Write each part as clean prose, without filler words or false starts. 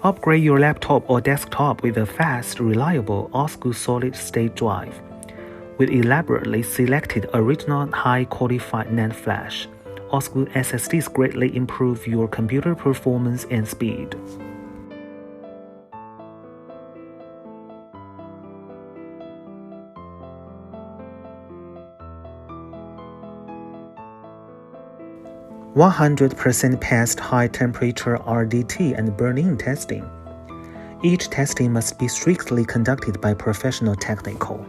Upgrade your laptop or desktop with a fast, reliable OSCOO solid-state drive. With elaborately selected original high-qualified NAND flash, OSCOO SSDs greatly improve your computer performance and speed. "100% passed high-temperature RDT and burn-in testing. Each testing must be strictly conducted by professional technical."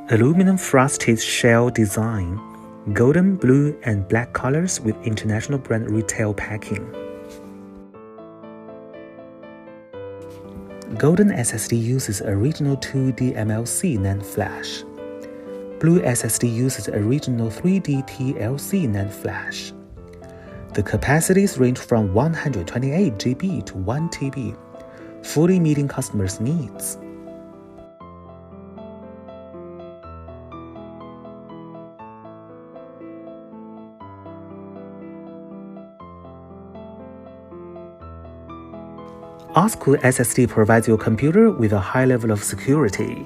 Aluminum frosted shell design, golden, blue, and black colors with international brand retail packing. Golden SSD uses original 2D MLC NAND flash. Blue SSD uses original 3D TLC NAND flash. The capacities range from 128 GB to 1 TB, fully meeting customers' needs. OSCOO SSD provides your computer with a high level of security.